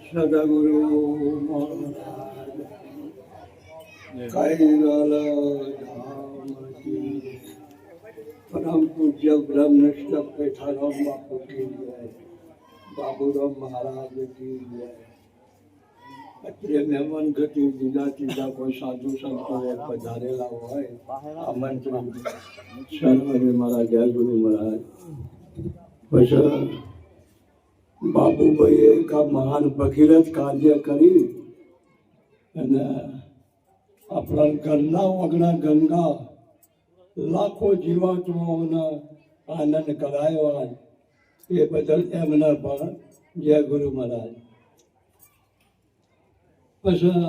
સદગુરુ મહારાજ કૈલાલ ધામજી પરમ પૂજ્ય બ્રહ્મનિષ્ઠ પેઠારામ બાપુ કી જય, બાબુરામ મહારાજ કી જય. અત્યારે મહેમાન ગતિ બીજા ત્રીજા કોઈ સાધુ સંતો પધારેલા હોય આમંત્રણ સર્વને મારા જય ગુરુ મહારાજ. પછી બાબુભાઈએ એક મહાન ભગીરથ કાર્ય કરી અને આપણા ઘરના ઓગણા ગંગા લાખો જીવાત્માઓને આનંદ કરાયો. એ બદલ એમના પણ જય ગુરુ મહારાજ. પછી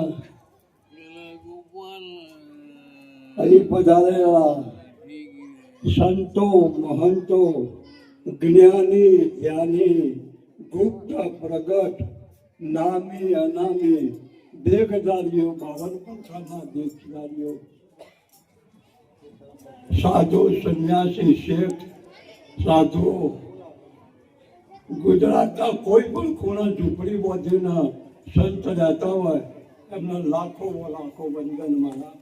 અહીં પધારેલા સંતો મહંતો જ્ઞાની જ્ઞાની ગુપ્ત પ્રગટ નામી અનામી દેખદારીઓ 52 પંથાના દેખદારીઓ સાધુ સંન્યાસી શેઠ સાધુ ગુજરાતના કોઈ પણ ખૂણા ઝૂંપડી બોધીના સંત રહેતા હોય એમના લાખો લાખો વંદન મારા.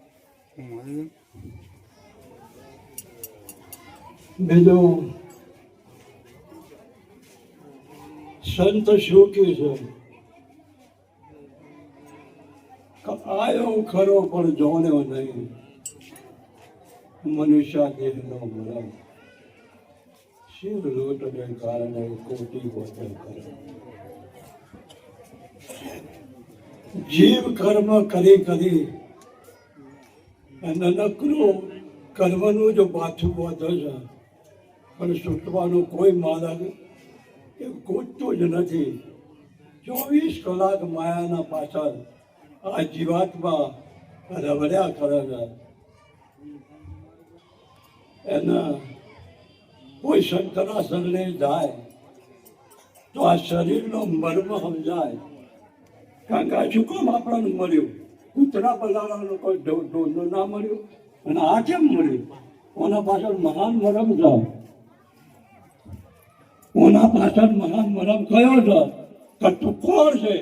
બીજું સંત શું કહે છે? આયો ખરો પણ જોણ્યો નહીં, મનુષ્ય દેહનો મરમ શિવ લોટને કારણે કોટી બોધન કરે. જીવ કર્મ કરી કરી અને નકરું કર્મનું જો પાછું બોધે છે પણ છૂટવાનો કોઈ માર્ગ એ ગોતતો જ નથી. 24 કલાક માયાના પાછળ આ જીવાત્મા રવડ્યા કરે છે. એના કોઈ સંતના શરણે જાય તો આ શરીરનો મર્મ સમજાય. કારણ કે આ શું કામ આપણને મળ્યું? કૂતરા પલાળાનો કોઈ ઢોરનો ના મળ્યું અને આ કેમ મળ્યું? ઓના પાછળ મહાન મરમ છે. ઓના પાછળ મહાન મરમ કયો છે? કે તું કોણ છે?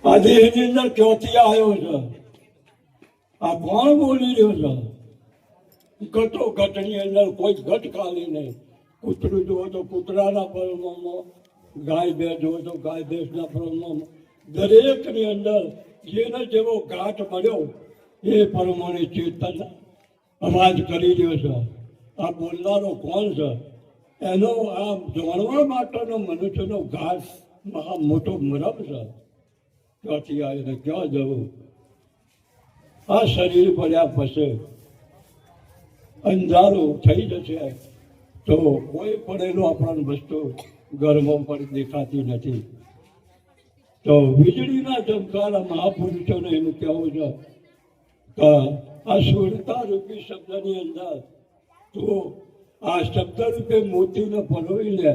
આજે એની અંદર ક્યોથી આવ્યો છે? આ કોણ બોલી રહ્યો છે? ઘટો ઘટની અંદર કોઈ ઘટ ખાલી નહીં. કૂતરું જુઓ તો કૂતરાના પરમામાં, ગાય ભેંસ જુઓ તો ગાય ભેંસના પરમામાં, દરેકની અંદર જેને જેવો ઘાટ મળ્યો એ પ્રમાણે ચેતન અવાજ કરી રહ્યો છે. આ બોલનારો કોણ છે? એનો આ જાણવા માટેનો મનુષ્યનો ઘાટ મહા મોટો મરમ છે. ક્યાંથી આવીને ક્યાં જવું? આ શરીર પડ્યા પછી અંધારું થઈ જશે તો કોઈ પડેલું આપણને વસ્તુ ઘરમાં પણ દેખાતી નથી. તો વીજળીના ચમકારા મહાપુરુષોને એનું કહેવું છે કે આ સુરતા રૂપી શબ્દની અંદર તો આ શબ્દ રૂપે મોતીને પરોવી લે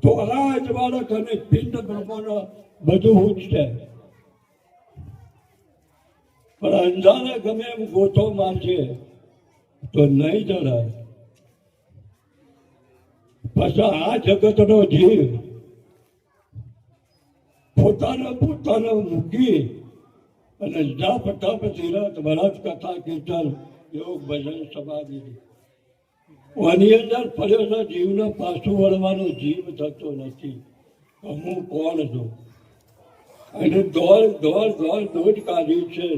તો આ અજવાળક અને પિંડ બ્રહ્માંડ બધું ઉઠશે. પણ અંધારે ગમે એમ ગોથો મારશે તો નહીં જણાય. પછી આ જગતનો જીવ પોતાને મૂકી અને જપ તપ તીરથ ભરત કથા કીર્તન યોગ ભજન સમાધિ આની અંદર પડ્યો છે. જીવને પાછું વળવાનો જીવ થતો નથી. હું કોણ છું? અને દોડ કાઢી છે.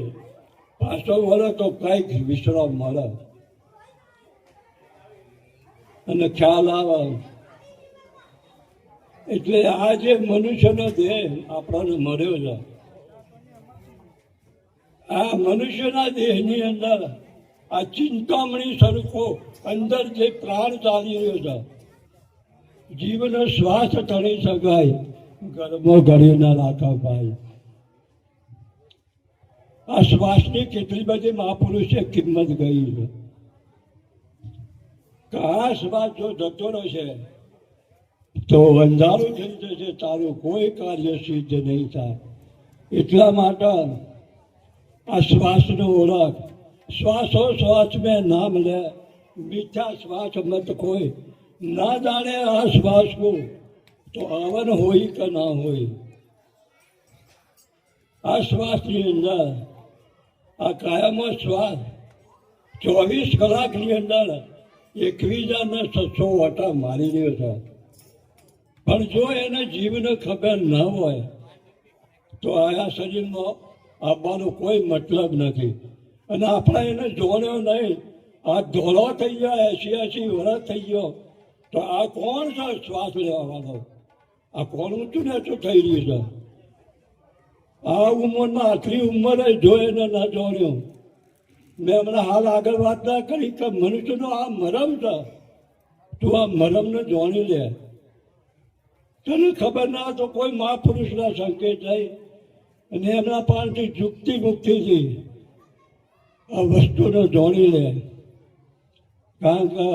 પાછો વળે તો કંઈક વિશ્રામ મળે અને ખ્યાલ આવે. એટલે આ જે મનુષ્યનો દેહ આપણને મળ્યો છે, આ મનુષ્યના દેહની અંદર આ ચિંતામણી સરખો અંદર જે પ્રાણ ચાલી રહ્યો છે, જીવનો શ્વાસ તણી શકાય ગરમો ઘડી ના રાખા ભાઈ. આ શ્વાસની કેટલી બધી મહાપુરુષે કિંમત ગઈ છે કે આ શ્વાસ જો જતો રહેશે તો અંધારું થઈ જશે, તારું કોઈ કાર્ય સિદ્ધ નહીં થાય. એટલા માટે આ શ્વાસનો ઓળખ, શ્વાસો શ્વાસ મેં નામ લે, મીઠા શ્વાસ મત કોઈ ના જાણે આ શ્વાસ કો તો આવન હોય કે ના હોય. આ શ્વાસની અંદર આ કાયમ શ્વાસ 24 કલાકની અંદર 21,600 વટા મારી રહ્યો છે. પણ જો એને જીવને ખબર ન હોય તો આયા શરીરમાં આવવાનો કોઈ મતલબ નથી. અને આપણે એને જોડ્યો નહીં. આ ધોળો થઈ ગયો 80 વર્ષ થઈ ગયો તો આ કોણ છે શ્વાસ લેવાનો? આ કોણ ઊંચું નેચું થઈ રહ્યું છે? આ ઉંમરમાં આટલી ઉંમરે જોઈને ન જોડ્યો. મેં હમણાં હાલ આગળ વાત ના કરી કે મનુષ્યનો આ મરમ છે. તું આ મરમને જોણી લે. તને ખબર ના તો કોઈ મહાપુરુષના સંકેત નહીં. અને એમના પાસેથી જુક્તિ મુક્તિથી આ વસ્તુને જોણી લે. કારણ કે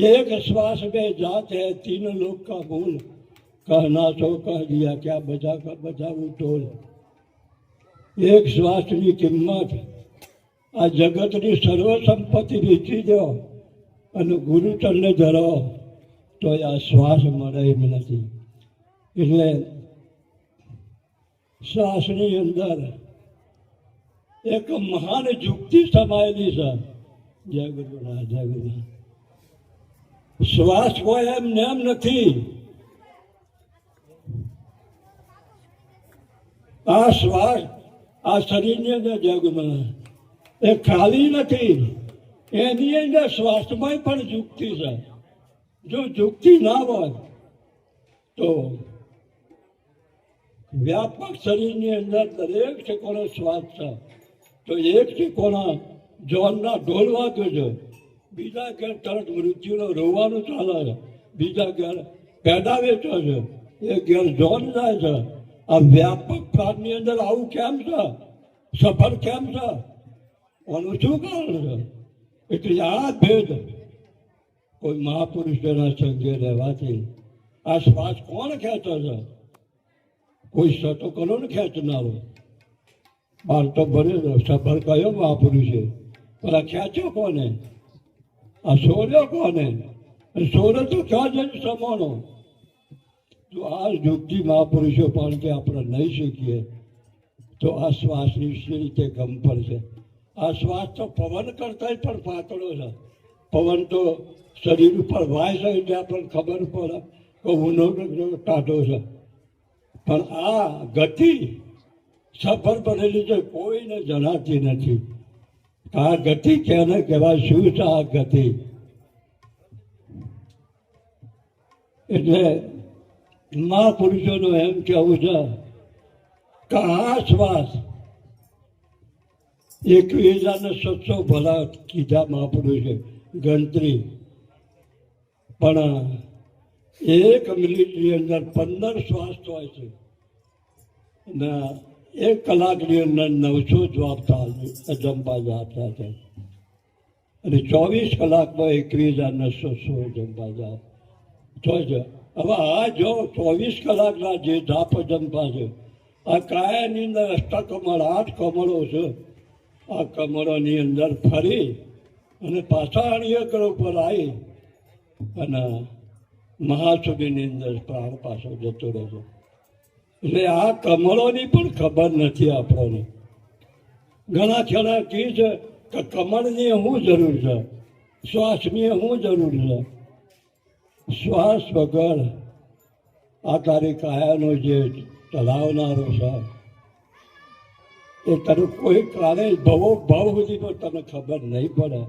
एक श्वास में जात है 3 लोग का मूल कहना सो कह दिया क्या बजा का बजाવું ઢોલ. એક શ્વાસની કિંમત આ જગતની સર્વ સંપત્તિ વેચી દો અને ગુરુચરણે ધરો તો આ શ્વાસ મળે એમ નથી. એટલે શ્વાસની અંદર એક મહાન યુક્તિ સમાયેલી છે. જય ગુરુનાથ, જય ગુરુનાથ. શ્વાસ કોઈ એમ નેમ નથી. આ શ્વાસ આ શરીરની અંદર જય ગુરુનાથ એ ખાલી નથી. એની અંદર શ્વાસમાં પણ યુક્તિ છે. જો યુક્તિ ના હોય તો વ્યાપક શરીરની અંદર દરેક ઠેકોનો શ્વાસ છે. તો એક ઠેકોના જોરના ઢોલ વાગ્યો છે. બીજા ઘેર તરત મૃત્યુનો રોવાનું ચાલે છે. બીજા ઘેર પેડા વેચો છે. એ ઘેર જોન જાય છે. આ વ્યાપક પ્રાણની અંદર આવું કેમ છે? સફર કેમ છે? આનું શું કારણ છે? એટલે આ ભેદ કોઈ મહાપુરુષોના સંગે રહેવાથી આ શ્વાસ કોણ ખેંચે છે? કોઈ સતો કરો ને ખેંચનારો. બાર તો ભરે સફર કયો મહાપુરુષે? પેલા ખેંચ્યો કોને? આ સોર્યો કોને? સોરે તો ક્યાં જઈને સમાનો? જો આ યુક્તિ મહાપુરુષો પાસેથી આપણે નહીં શીખીએ તો આ શ્વાસની સી રીતે ગમ પડશે. આ શ્વાસ તો પવન કરતા પણ પાતળો છે. પવન તો શરીર ઉપર વાય છે એટલે આપણને ખબર પડે કે ઊનો ટાઢો છે. પણ આ ગતિ સફર પડેલી છે કોઈને જણાતી નથી. આ ગતિ કેને કહેવાય? શું છે આ ગતિ? એટલે મહાપુરુષોનું એમ કહેવું છે કે આ શ્વાસ 21,600 ભલા કીધા મહાપુરુષે ગણતરી. પણ 1 મિનિટની અંદર 15 શ્વાસ હોય છે અને 1 કલાકની અંદર 900 જવાબ થાય જંપા જાપ થાય અને 24 કલાકમાં 21,916 જંપા જાપ થાય છે. હવે આ જો 24 કલાકના જે જાપ જંપા છે આ કાયાની અંદર અષ્ટકમળ 8 કમળો છે. આ કમળોની અંદર ફરી અને પાછા અણિયકર ઉપર આવી અને મહાસુદીની અંદર પ્રાણ પાછો જતો રહે છે. એટલે આ કમળોની પણ ખબર નથી આપણને. ઘણા ખેડા કહે છે કે કમળની શું જરૂર છે? શ્વાસની શું જરૂર છે? શ્વાસ વગર આ તારી કાયાનો જે ચલાવનારો છે એ તને કોઈ કાળે ભવો ભાવ સુધી પણ તને ખબર નહીં પડે.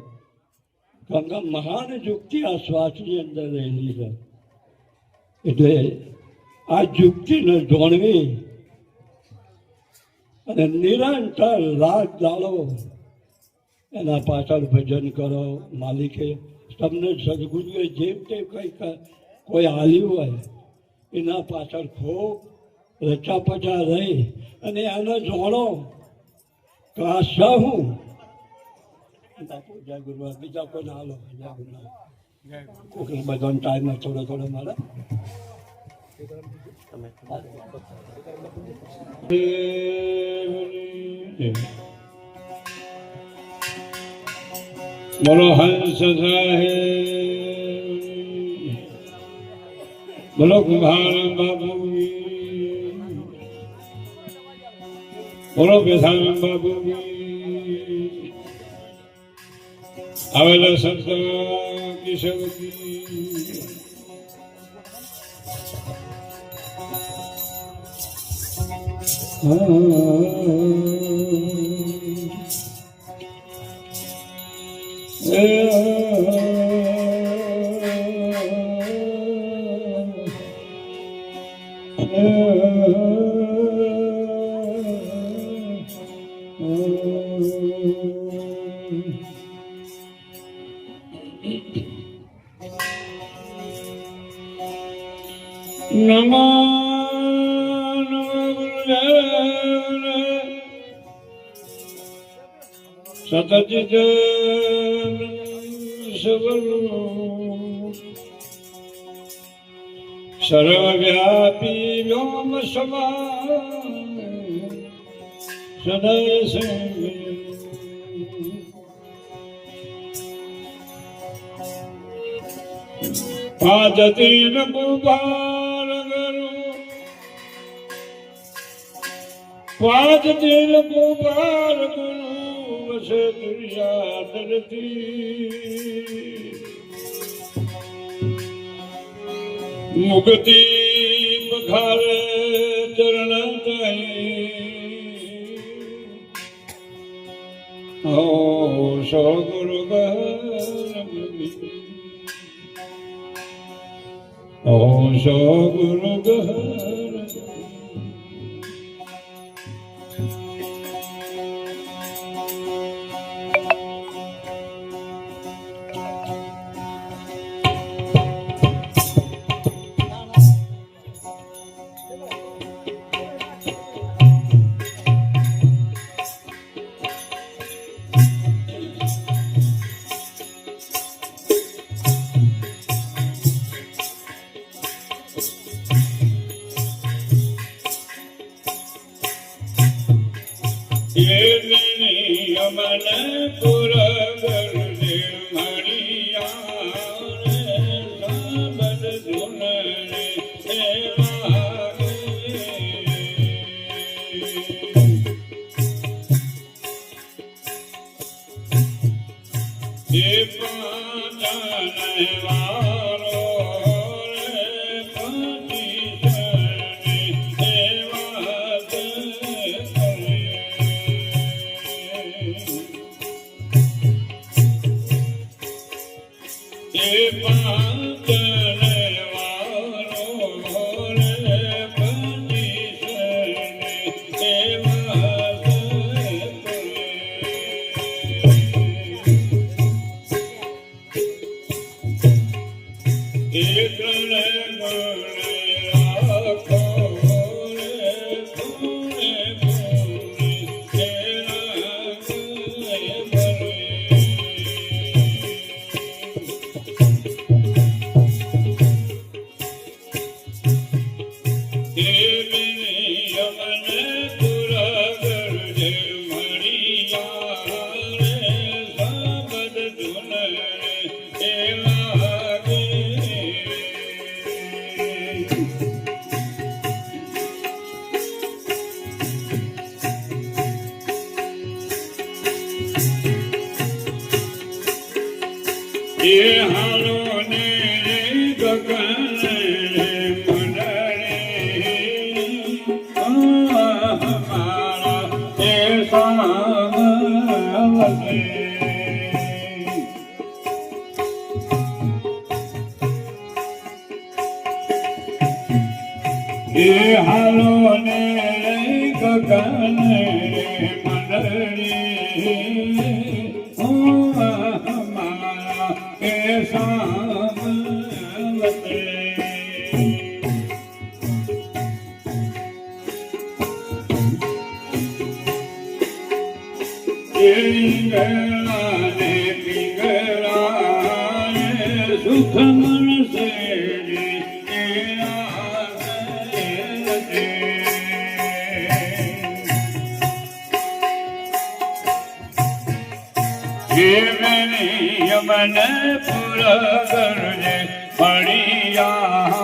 કારણ કે મહાન યુક્તિ આ શ્વાસની અંદર રહેલી છે. એટલે આ યુક્તિને જોડવી અને નિરંતર રાત દાડો એના પાછળ ભજન કરો. માલિકે તમને સદગુરુએ જેમ તેમ કંઈક કોઈ હાલ્યું હોય એના પાછળ ખૂબ રચા પચા રહી અને એને જોડો કે આ સ હું બાપુ જય ગુરુનાથ. બીજા કોઈ હાલો જય ગુરુનાથ. બધાનો ટાઈમ થોડો થોડો મારે. બોલો હંસ સાહેબ. બોલો કુંભાર બાબુ, બોલો બેસાણ બાબુ, આવેલા સંત કિશોરી નમો સતચિત સર્વવ્યાપી વ્યોમ સદય પાજતીન પુકાર ગરુ પાજતીન પુકાર ગુરુ વસે દુર્યા દરતી મુક્તિ બખારે ચરણ જાય હો સો ગુરુ ॐ सो गुरु અમન પુર ગુરુદેવ મણિયા બદ ધુનરે એ વારો એ હાલો ને ગગન હમારા એ સામવતે એ હાલો ને ગગન મંડળી સુખ મનસે યમન પુર ગરજે મણિયા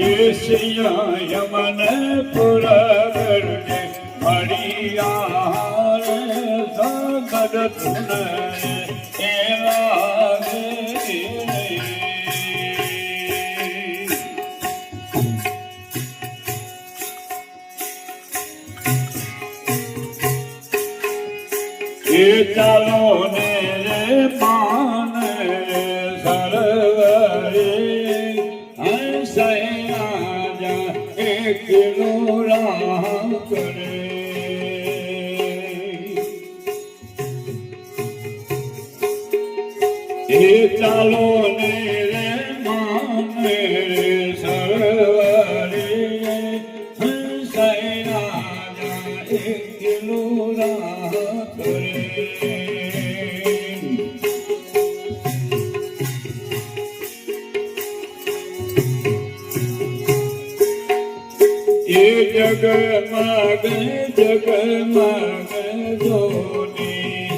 એશિયા મને પૂરા કરજે મળિયા સગડ તુન એ લાગે એ ચાલો ને રે પાન સરવરે હૈસૈયા એક રાહ કરે એ ચાલો ને રે માન સરવરે હૈસૈયા એક રાહ કરે એ જગમગ જગમગ જોની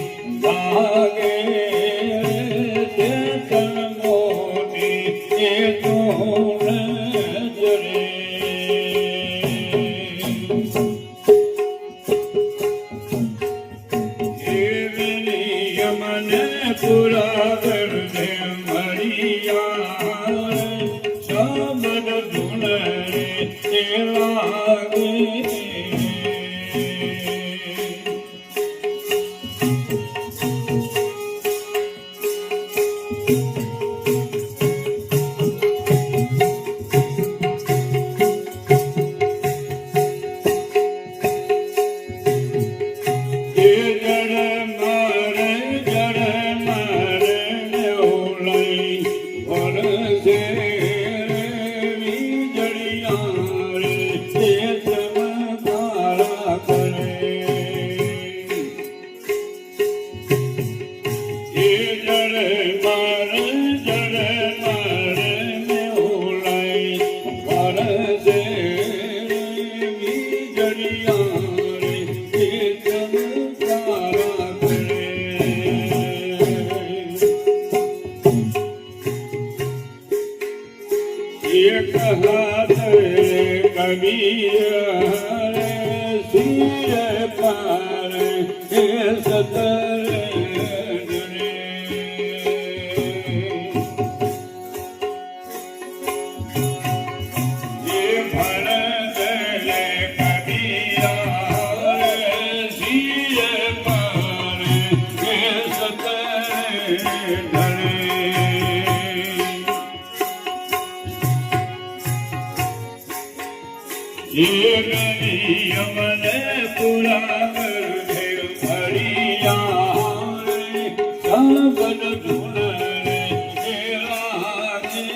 લાગે તે તનમોની એ તું જરે એ વિનિય મને પૂરા કરજે મળિયા શબ્દ ધૂન એ લાગે એક હાથ કબીર સિય પાર હે સતર મને પૂરા કરજે મળિયા સગડ ધૂન એ લાગે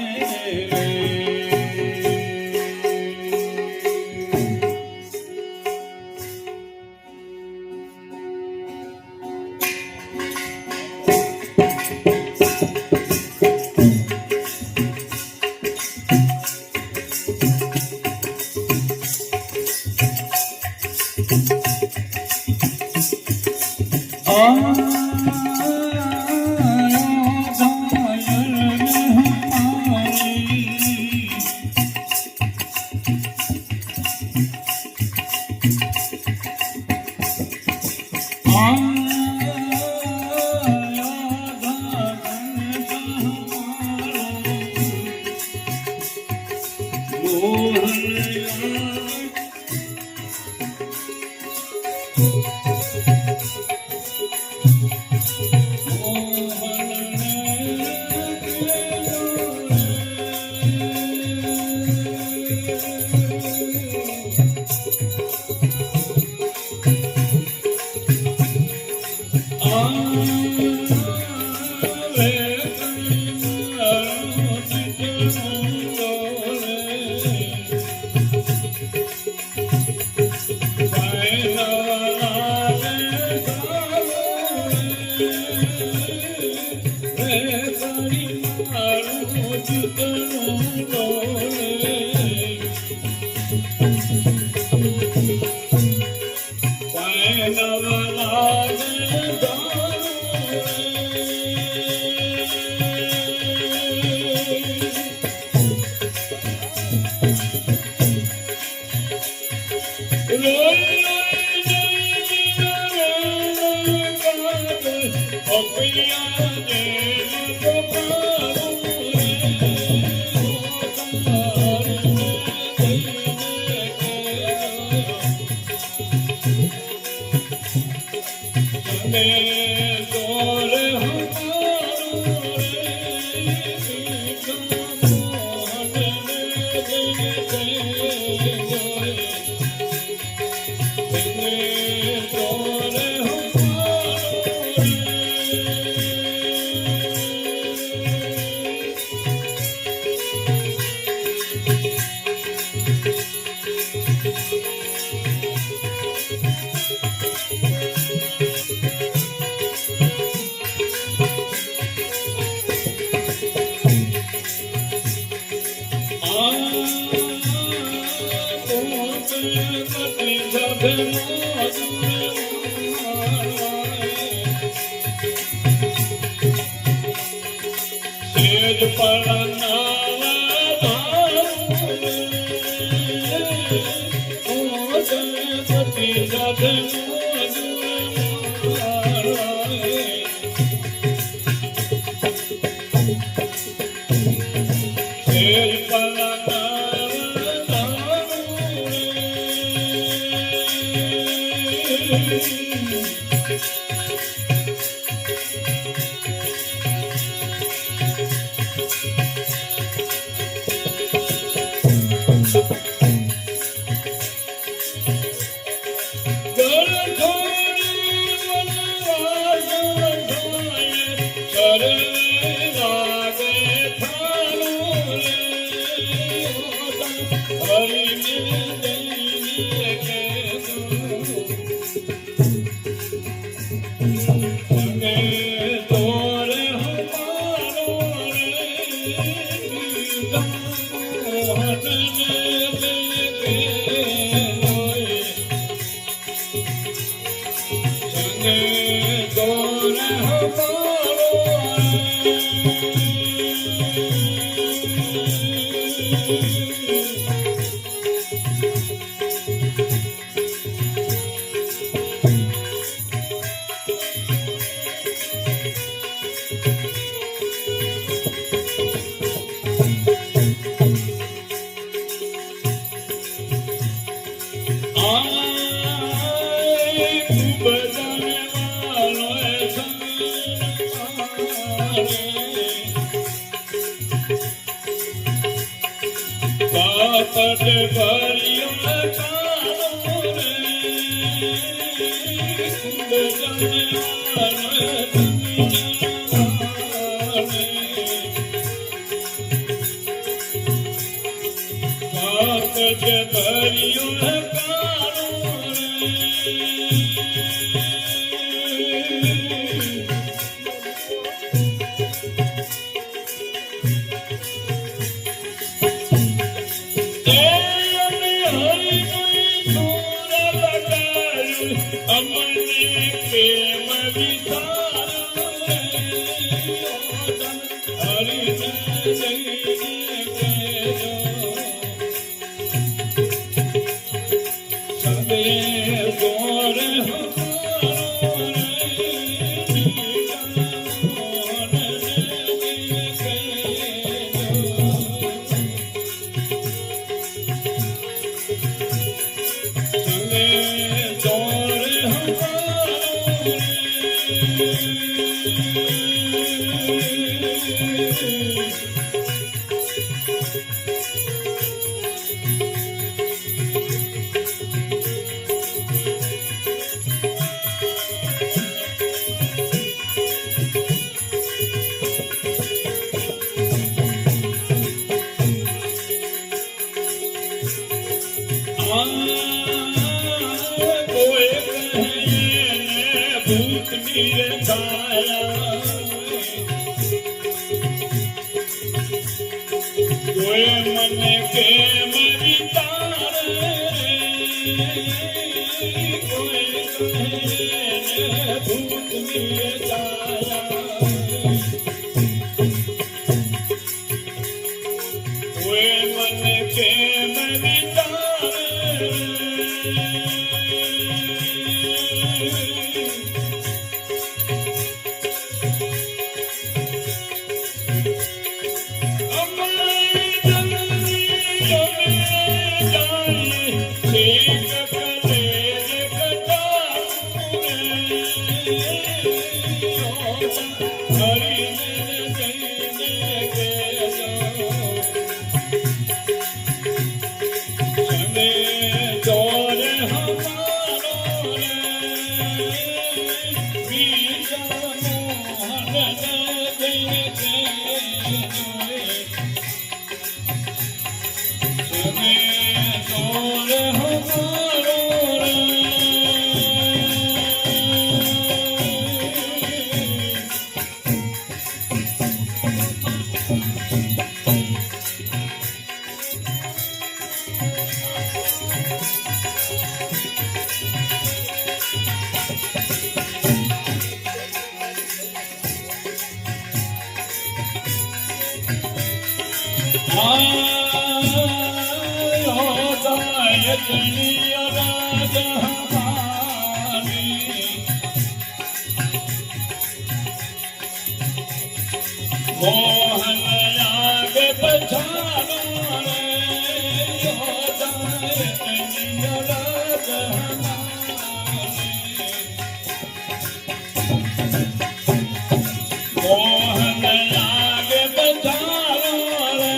મોહન આગે પછાડો રે મોહન આગે પછાડો રે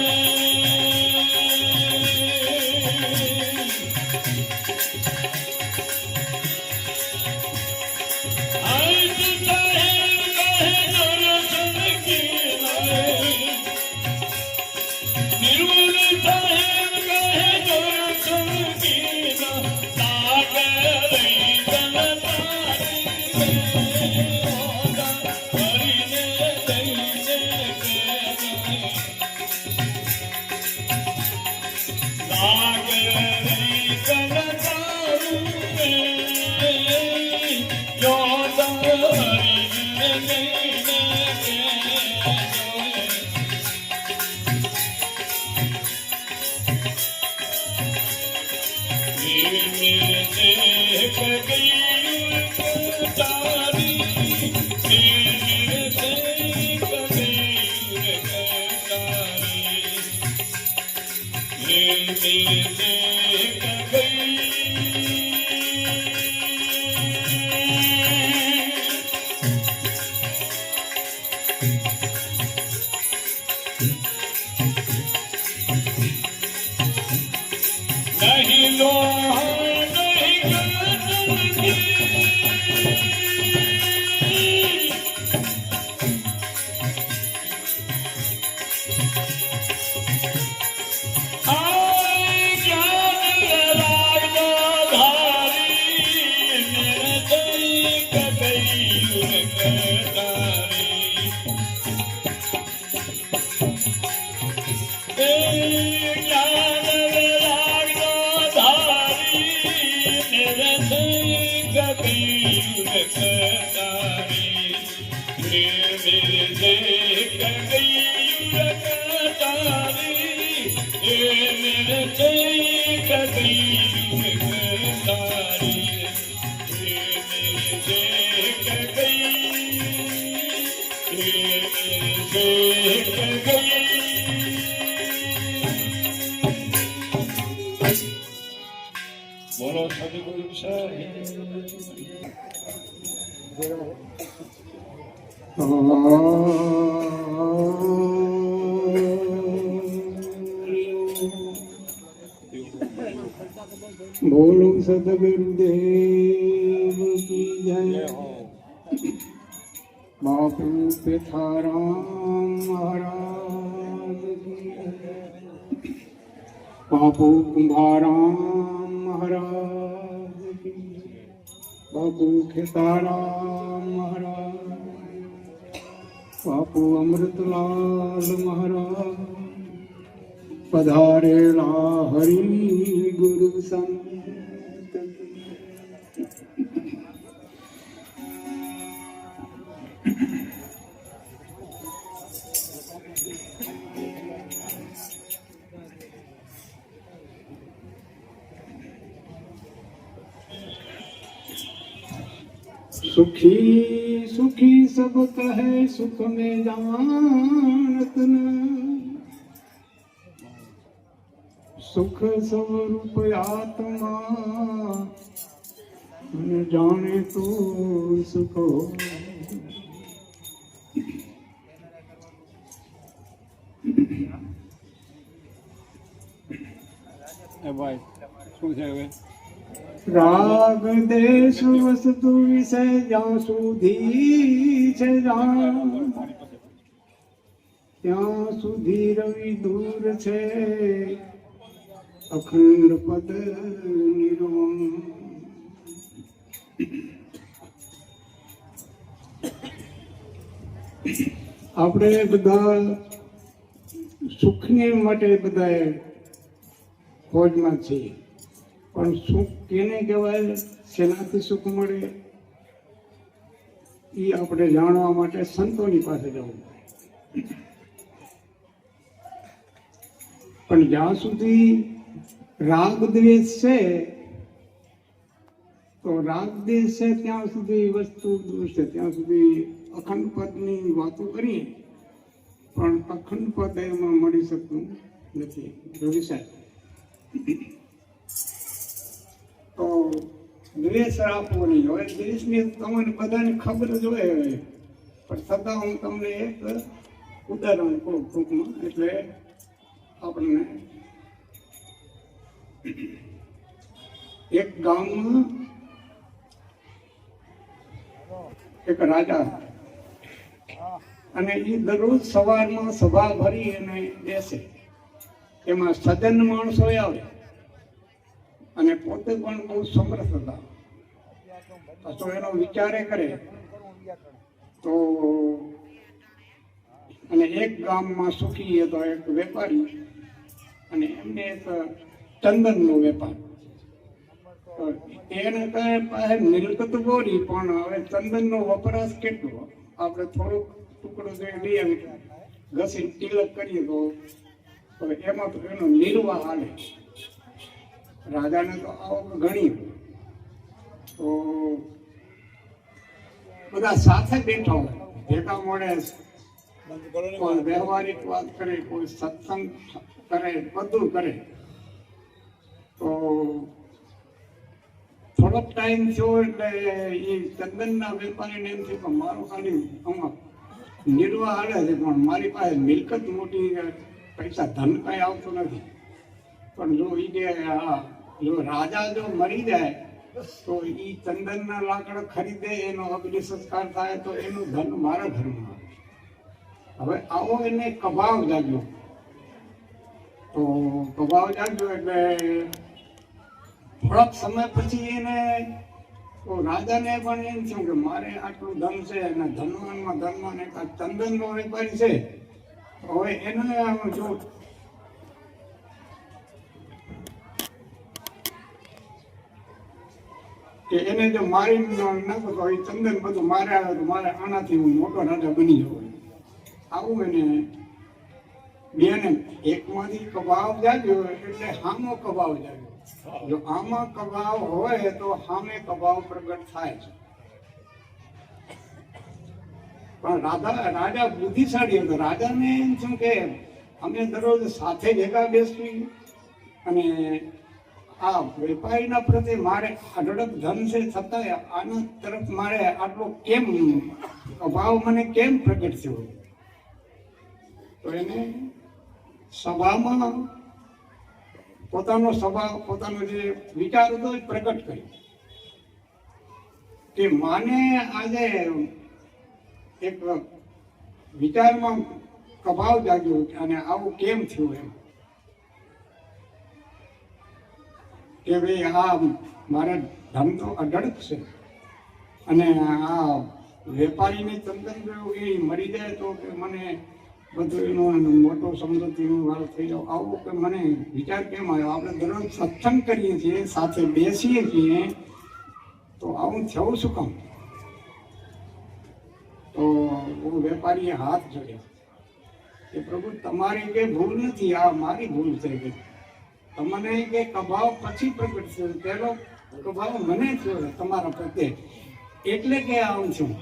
नहीं लो बोलो सदगुरु बोलो सदगुरुदेव की जय। बापू पिथाराम महाराज की जय। बापू कुंभाराम महाराज की जय। बापू खेताराम महाराज, बापू अमृतलाल महाराज पधारेला हरि गुरु संत सुखी सुखी सब कहे सुख में जानत न, सुख स्वरूप आत्मा न जाने तो सुख हो। भाई શું છે હવે રાગ દેશ વસ્તુ વિશે જ્યાં સુધી છે જાણ, ત્યાં સુધી રવિ દૂર છે અખંડ પદ નિર્વાણ. આપણે બધા સુખને માટે બધા ફોજમાં છીએ, પણ સુખ કેને કહેવાય, શેનાથી સુખ મળે એ આપણે જાણવા માટે સંતોની પાસે જવું પડે. પણ જ્યાં સુધી રાગ દ્વેષ છે તો રાગ દ્વેષ છે ત્યાં સુધી વસ્તુ દૂર છે, ત્યાં સુધી અખંડ પદની વાતો કરીએ પણ અખંડ પદ એમાં મળી શકતું નથી. રવિ સાહેબ, તો દ્વેષ રાખવો નહીં. હવે દ્વેષની તમને બધાને ખબર જ હોય હવે, પણ છતાં હું તમને એક ઉદાહરણ કહું ટૂંકમાં, એટલે આપણને એક ગામમાં એક રાજા અને એ દરરોજ સવારમાં સભા ભરી અને બેસે. એમાં સજ્જન માણસો આવે અને પોતે પણ બહુ સમર્થ હતા. તો એનો વિચારે કરે તો, અને એક ગામમાં સુખી હતો એક વેપારી, અને એમને એક ચંદનનો વેપાર. એને પાસે મિલકત બોરી, પણ હવે ચંદનનો વપરાશ કેટલો, આપણે થોડોક ટુકડો લઈ આવી ઘસી તિલક કરીએ તો હવે એમાં તો એનો નિર્વાહ હાલે. રાજાને તો આવક ઘણી, તો બધા સાથે બેઠા હોય, ભેગા મળે, કોઈ વ્યવહારિક વાત કરે, કોઈ સત્સંગ કરે, બધું કરે. તો થોડોક ટાઈમ થયો એટલે એ ચંદનના વેપારીને એમ થયું કે મારો ખાલી આમાં નિર્વાહ હાલે છે, પણ મારી પાસે મિલકત મોટી, પૈસા ધન કાંઈ આવતું નથી. પણ જો એ કે જો રાજા જો મરી જાય તો એ ચંદનના લાકડા ખરીદે, એનો અગ્નિ સંસ્કાર થાય તો એનું ધન મારા ઘરમાં આવે. હવે આવો એને કભાવ જાગ્યો. તો કભાવ જાગ્યો એટલે થોડાક સમય પછી એને રાજાને પણ એમ થયું કે મારે આટલું ધન છે અને ધનવાન એક ચંદનનો વેપારી છે, તો હવે એને જો કે એને જો મારી નાખો તો એ ચંદન બધું મારે આવે તો મારે આનાથી હું મોટો રાજા બની જવો. આવું એને બેને એકમાંથી કબાવ જાગ્યો એટલે હામો કબાવ જાગ્યો. જો આમાં કબાવ હોય તો સામે કબાવ પ્રગટ થાય છે. પણ રાજા બુદ્ધિશાળી હતો. રાજાને એમ શું કે અમે દરરોજ સાથે ભેગા બેસવી, અને આ વેપારીના પ્રત્યે મારે અઢળક ધન છે છતાંય આના તરફ મારે આટલો કેમ અભાવ મને કેમ પ્રગટ થયો. તો એને સભામાં પોતાનો જે વિચાર હતો એ પ્રગટ કર્યો કે માને આજે એક વિચારમાં કભાવ જાગ્યો અને આવું કેમ થયું એમ કે ભાઈ આ મારા ધન તો અઢળક છે, અને આ વેપારીને ચંદન એ મરી જાય તો કે મને બધું એનો મોટો સમૃદ્ધિનો વાળો થઈ જાવ. આવો કે મને વિચાર કેમ આવ્યો? આપણે દરરોજ સત્સંગ કરીએ છીએ, સાથે બેસીએ છીએ, તો આવું થયું શું કામ? તો વેપારીએ હાથ જોડ્યા કે પ્રભુ તમારી કઈ ભૂલ નથી, આ મારી ભૂલ છે. કે તમને કે કભાવ પછી પ્રગટ થયો, પહેલો કભાવ મને થયો તમારા પ્રત્યે, એટલે કે આવું છું.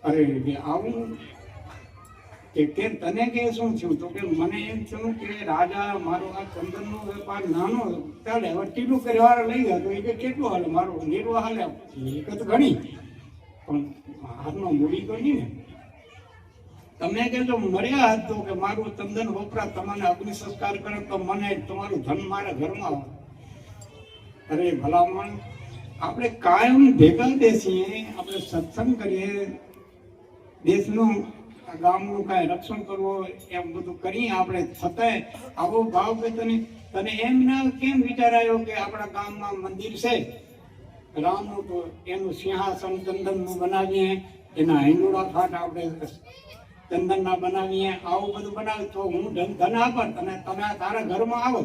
અરે આવું કે તને કે શું થયું? તો કે મને એમ થયું કે રાજા મારો આ ચંદનનો વેપાર નાનો ચાલે, હવે ટીલું કરવા લઈ ગયા તો એ કે કેટલું હાલે, મારો નિર્વાહ હાલે, મિલકત ઘણી પણ હાથનો મૂડી તો નહીં ને. તમે કે જો મર્યા હાથ તો કે મારું ચંદન વપરા, તમને અગ્નિ સંસ્કાર કરે તો મને તમારું ધન મારા ઘરમાં આવે. અરે ભલામણ, આપણે કાયમ ભેગા બેસીએ, આપણે સત્સંગ કરીએ, દેશનું આ ગામનું કાંઈ રક્ષણ કરવું હોય એમ બધું કરી આપણે છતાંય આવો ભાવ કે તને એમ ના કેમ વિચાર આવ્યો કે આપણા ગામમાં મંદિર છે રામનું, તો એનું સિંહાસન ચંદનનું બનાવીએ, એના હિંડોળા ખાટ આપણે ચંદનના બનાવીએ, આવું બધું બનાવે તો હું ધન આપત અને તમે તારા ઘરમાં આવો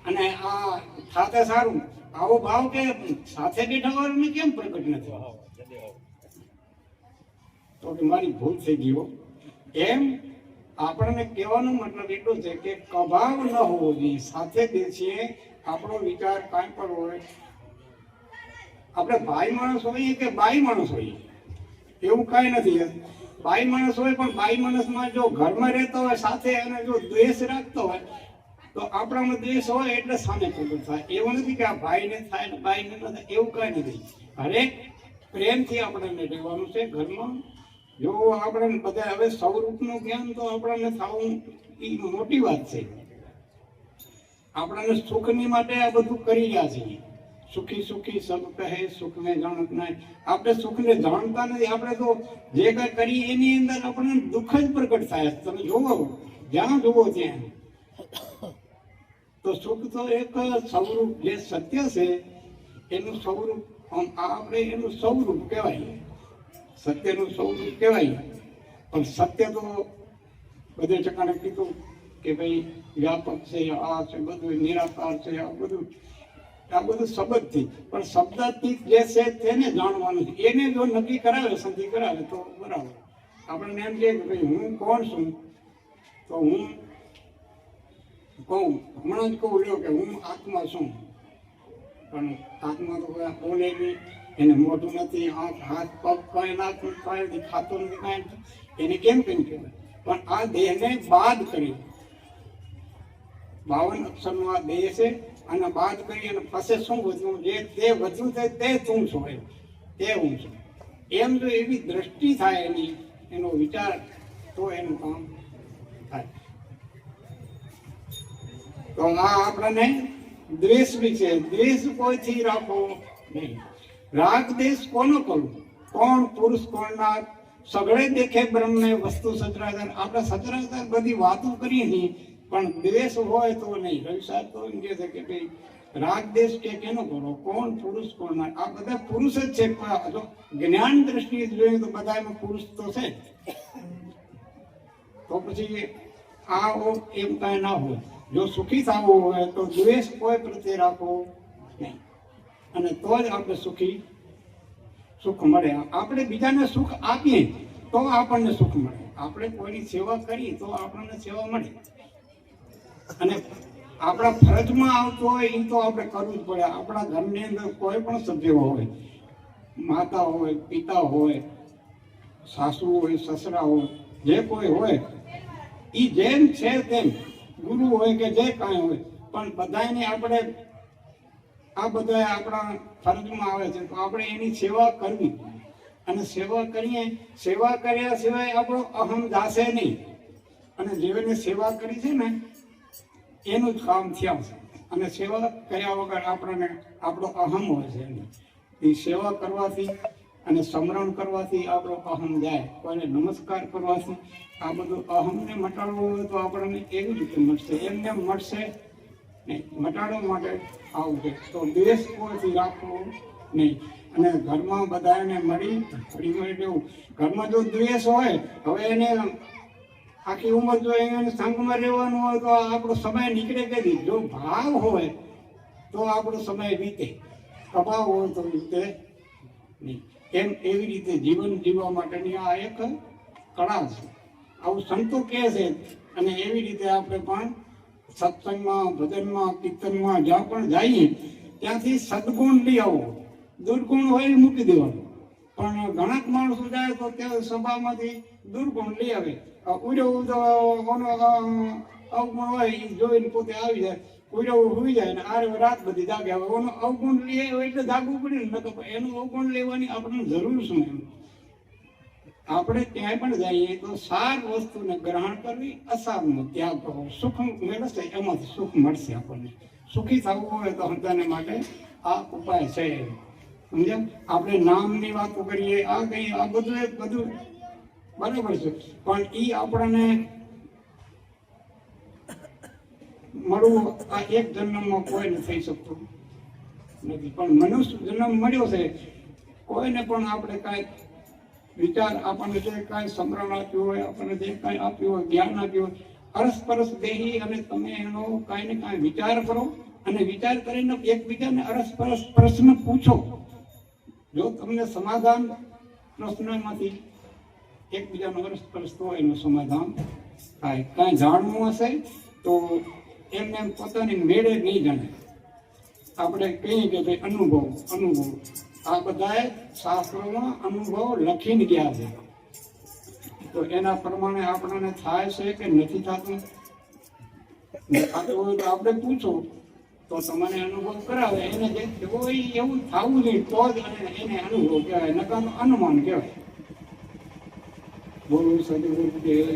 અને આ સાથે સારું આવો ભાવ કે સાથે બેઠા વાળાને કેમ પ્રગટ નથી? તો કે મારી ભૂલ થઈ ગયો. એમ આપણને કહેવાનો મતલબ એટલો છે કે કભાવ ન હોવો જોઈએ. સાથે બેસીએ, આપણો વિચાર કાંઈ પણ હોય, આપણે ભાઈ માણસ હોઈએ કે બાઈ માણસ હોઈએ એવું કાંઈ નથી. બાઈ માણસ હોય પણ બાઈ માણસમાં જો ઘરમાં રહેતો હોય સાથે અને જો દ્વેષ રાખતો હોય તો આપણામાં દ્વેષ હોય એટલે સામે પ્રગટ થાય. એવું નથી કે આ ભાઈને થાય ને બાઈને ન થાય, એવું કાંઈ નથી. હરેક પ્રેમથી આપણને રહેવાનું છે ઘરમાં. જો આપણે બધા હવે સ્વરૂપનું જ્ઞાન તો આપણને થવું એ મોટી વાત છે. આપણને સુખની માટે આ બધું કરી રહ્યા છીએ. સુખી સુખી સબ કહે સુખને જાણત નહીં. આપણે સુખને જાણતા નથી. આપણે તો જે કઈ કરીએ એની અંદર આપણને દુઃખ જ પ્રગટ થાય. તમે જોવો, જ્યાં જોવો ત્યાં તો સુખ તો એક સ્વરૂપ જે સત્ય છે એનું સ્વરૂપ આપણે એનું સ્વરૂપ કહેવાય, સત્યનું સ્વરૂપ કહેવાય. પણ સત્ય તો બધે ઠેકાણે કીધું કે ભાઈ વ્યાપક છે, આ છે, બધું નિરાકાર છે, આ બધું શબ્દથી. પણ શબ્દથી જે છે તેને જાણવાનું છે. એને જો નક્કી કરાવે, સંધિ કરાવે તો બરાબર. આપણને એમ કહે કે ભાઈ હું કોણ છું, તો હું કહું, હમણાં જ કહું લ્યો કે હું આત્મા છું. પણ આત્મા તો બોલે નહીં, એને મોઢું નથી, આંખ હાથ પગ કાંઈ નાખું, કાંઈ ખાતું નથી, કાંઈ એને કેમ કહેવાય? પણ આ દેહને બાદ કરી, 52 અક્ષરનો આ દેહ છે, અને બાદ કરી અને પછી શું વધ્યું? જે તે વધ્યું છે તે તું છું, તે હું છું. એમ જો એવી દ્રષ્ટિ થાય એની, એનો વિચાર, તો એનું કામ થાય. તો આ આપણને દ્વેષ બી છે. દ્વેષ કોઈથી રાખો નહીં. રાગ દેશ કોનો કરવું? કોણ પુરુષ કોણના? સગળે દેખે બ્રહ્મને વસ્તુ સચરાચર. આપણે સચરાચર બધી વાતો કરીએ છીએ, પણ દ્વેષ હોય તો નહીં. રવિ સાહેબ તો એમ કહે છે કે ભાઈ રાગ દેશ કે કેનો કરો? કોણ પુરુષ કોણના? આ બધા પુરુષ જ છે. જો જ્ઞાન દ્રષ્ટિએ જોઈએ તો બધામાં પુરુષ તો છે. તો પછી આ એમ કાંઈ ના હોય. જો સુખી થવું હોય તો દ્વેષ કોઈ પ્રત્યે રાખવો નહીં, અને તો જ આપણે સુખ મળે. આપણે બીજાને સુખ આપીએ તો આપણને સુખ મળે. આપણે કોઈની સેવા કરીએ તો આપણને સેવા મળે. અને આપણા ફરજમાં આવતું હોય એ તો આપણે કરવું જ પડે. આપણા ઘરની અંદર કોઈ પણ સભ્ય હોય, માતા હોય, પિતા હોય, સાસુ હોય, સસરા હોય, જે કોઈ હોય, એ જેમ છે તેમ, ગુરુ હોય કે જે કાંઈ હોય, પણ બધાને આપણે આ બધા આપણા ફરજમાં આવે છે તો આપણે એની સેવા કરવી. અને સેવા કરીએ, સેવા કર્યા સિવાય આપણો અહમ જાશે નહીં. અને જેને સેવા કરી છે ને એનું જ કામ થયા છે. અને સેવા કર્યા વગર આપણને આપણો અહમ હોય છે. એ સેવા કરવાથી અને સ્મરણ કરવાથી આપણો અહમ જાય. કોઈને નમસ્કાર કરવાથી આ બધું અહમને મટાડવું હોય તો આપણને એવી રીતે મળશે, એમને મળશે નહીં. મટાડવા માટે આવું છે. તો દ્વેષ કોઈથી રાખવો નહીં. અને ઘરમાં બધાને મળી રહેવું. ઘરમાં જો દ્વેષ હોય, હવે એને આખી ઉંમર જો એને સંગમાં રહેવાનું હોય તો આપણો સમય નીકળે કે નહીં. જો ભાવ હોય તો આપણો સમય વીતે, અભાવ હોય તો વીતે નહીં. એમ એવી રીતે જીવન જીવવા માટેની આ એક કળા છે. આવું સંતો કહે છે. અને એવી રીતે આપણે પણ સત્સંગમાં, ભજનમાં, કીર્તનમાં જ્યાં પણ જઈએ ત્યાંથી સદગુણ લઈ આવો. દુર્ગુણ હોય એ મૂકી દેવાનું. પણ ઘણા માણસો જાય તો ત્યાં સભામાંથી દુર્ગુણ લઈ આવે. અવગુણ હોય એ જોઈને પોતે આવી જાય, ઉડવું હોઈ જાય ને આ રાત બધી જાગે. હવે એનું અવગુણ લઈએ એટલે જાગવું પડે ને. તો એનું અવગુણ લેવાની આપણને જરૂર શું? એમ આપણે ક્યાંય પણ જઈએ તો સાર વસ્તુને ગ્રહણ કરવી, અસારનો ત્યાગ કરવો. સુખ મેળવશે, એમાંથી સુખ મળશે આપણને. સુખી થવું હોય તો બધાને માટે આ ઉપાય છે. સમજ્યા? આપણે નામની વાતો કરીએ, આ કહીએ, આ બધું બરાબર છે, પણ એ આપણને મળવું આ એક જન્મમાં કોઈને થઈ શકતું નથી. પણ મનુષ્ય જન્મ મળ્યો છે, કોઈને પણ આપણે કાંઈ વિચાર, આપણને જે કાંઈ સમરણ આપ્યું હોય, આપણને જે કાંઈ આપ્યું હોય, જ્ઞાન આપ્યું હોય, અરસપરસ બેહી અને તમે એનો કાંઈ ને કાંઈ વિચાર કરો અને વિચાર કરીને એકબીજાને અરસપરસ પ્રશ્ન પૂછો. જો તમને સમાધાન પ્રશ્નમાંથી એકબીજાનો અરસપરસ તો એનું સમાધાન થાય. કાંઈ જાણવું હશે તો એમને એમ પોતાની મેળે નહીં જાણે. આપણે કહીએ કે ભાઈ અનુભવ આ બધાએ શાસ્ત્રોમાં અનુભવ લખીને ગયા છે, તો એના પ્રમાણે આપણને થાય છે કે નથી થતું. થતું હોય તો આપણે પૂછો તો તમને અનુભવ કરાવે. એને જે હોય એવું થવું જોઈએ તો જ એને અનુભવ કહેવાય, નકારનું અનુમાન કહેવાય. બોલો સદગુરુદેવ.